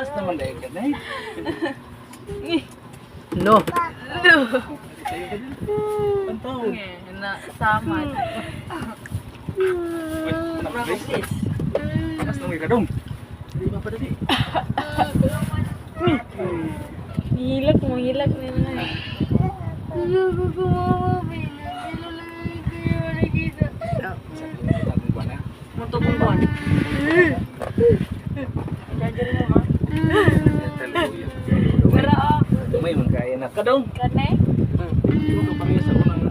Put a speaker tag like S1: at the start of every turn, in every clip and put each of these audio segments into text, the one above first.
S1: As naman dahil ka na
S2: No.
S1: Pantaw.
S3: Na samad.
S1: As naman ka dong. Di ba pa dali?
S3: Hilak mo, hilak na naman. Matubong ko. Jajar mo ma. Gara
S1: May man kaya na ka dong.
S3: kane.
S1: Di mo ka parehas ako ng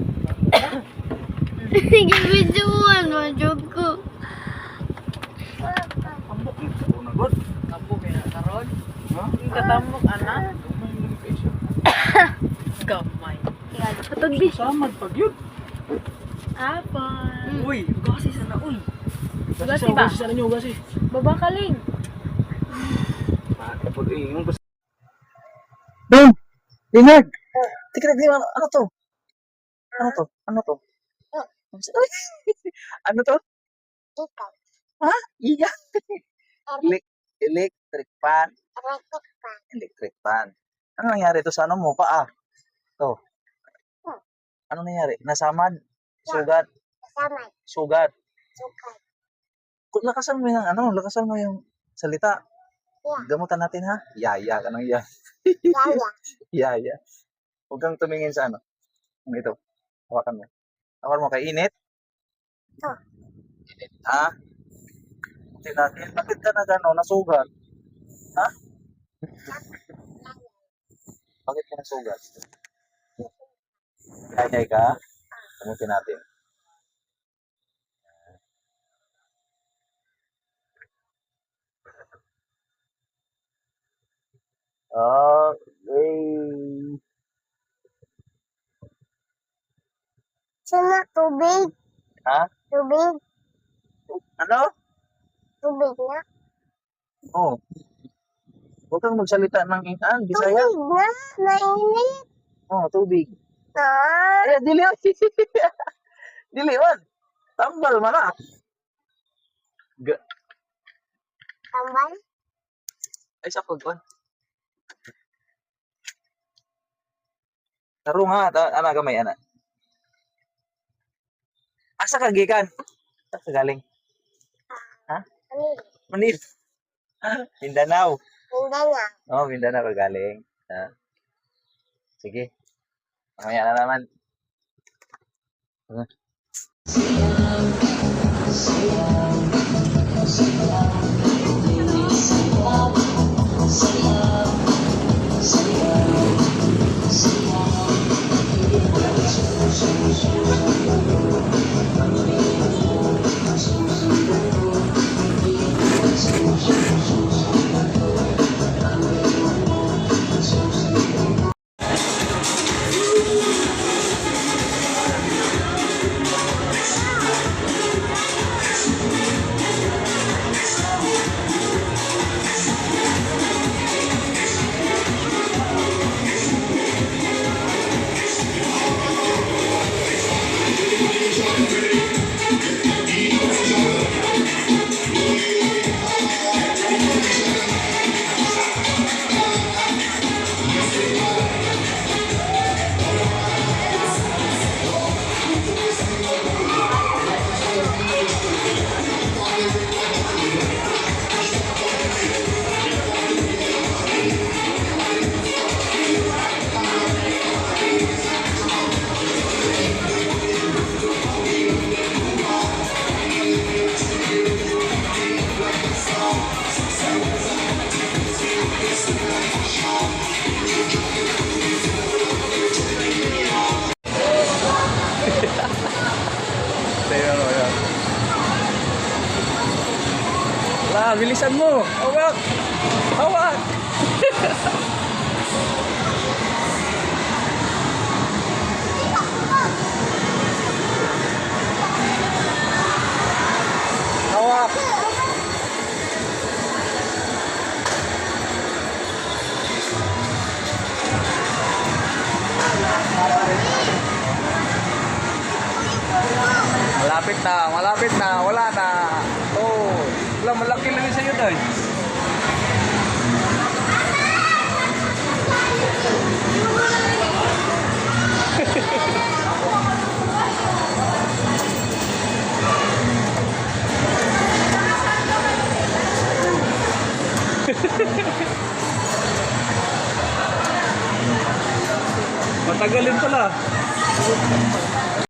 S4: Gibidyoan mo, Joko.
S1: ambok na sa una god.
S3: Apo kaya karon.
S1: Ha?
S3: Yung katambok ana.
S1: May limitation.
S3: Gamay.
S4: Patag di.
S1: Samad pag yun.
S3: Apa?
S1: Uy, gasi sana uy.
S3: Gasi ba?
S1: Gasi sana nyo, gasi.
S3: Baba kaling.
S1: Kapag yung gusto. Dong! Linag! Tika, ano to? Ano to? Ano to? Uy! Ano to?
S4: Ikaw.
S1: Ha? Iya! Electric fan.
S4: Rekot pa.
S1: Electric fan. Ano nangyari to sa ano mo? Paa? To. Ano nangyari? Nasamad? Sugat?
S4: Kasama.
S1: Sugat?
S4: Sukat.
S1: Lakasan mo yung ano? Lakasan mo yung salita.
S4: Yeah.
S1: Gamutan natin ha? Yaya ka ng iya.
S4: Yaya.
S1: Yaya. Huwag kang tumingin sa ano. Ano ito? Hawakan mo. Hawakan mo kay init.
S4: Oh.
S1: Init. Ha? Hindi natin. Bakit ka na gano'n? Nasugat? Ha? Bakit ka nasugat? Yayay ka? Gamutin natin. Okay.
S4: Sana tubig.
S1: Ha?
S4: Tubig.
S1: Ano?
S4: Tubig na.
S1: Oh. Huwag kang magsalita ng Bisaya.
S4: Tubig na. Nainit.
S1: Oh, tubig.
S4: Ah.
S1: Ay, dili. Dili, man. Tambal man na.
S4: Tambal.
S1: Ay, sa pagkuhan. Tarong ha. Ana gamay, ana. Asa ka gikan? Asa ka galing? Ha?
S4: Manila.
S1: Manila. Mindanao.
S4: Mindanao.
S1: Oh, Mindanao ka galing. Ha? Sige. Mamaya na naman. Ah, bilisan mo. Hawak. Hawak. Hawak. Malapit na, wala na. Oh, wala malaki lang yun sa'yo, Day. Tagalin pala.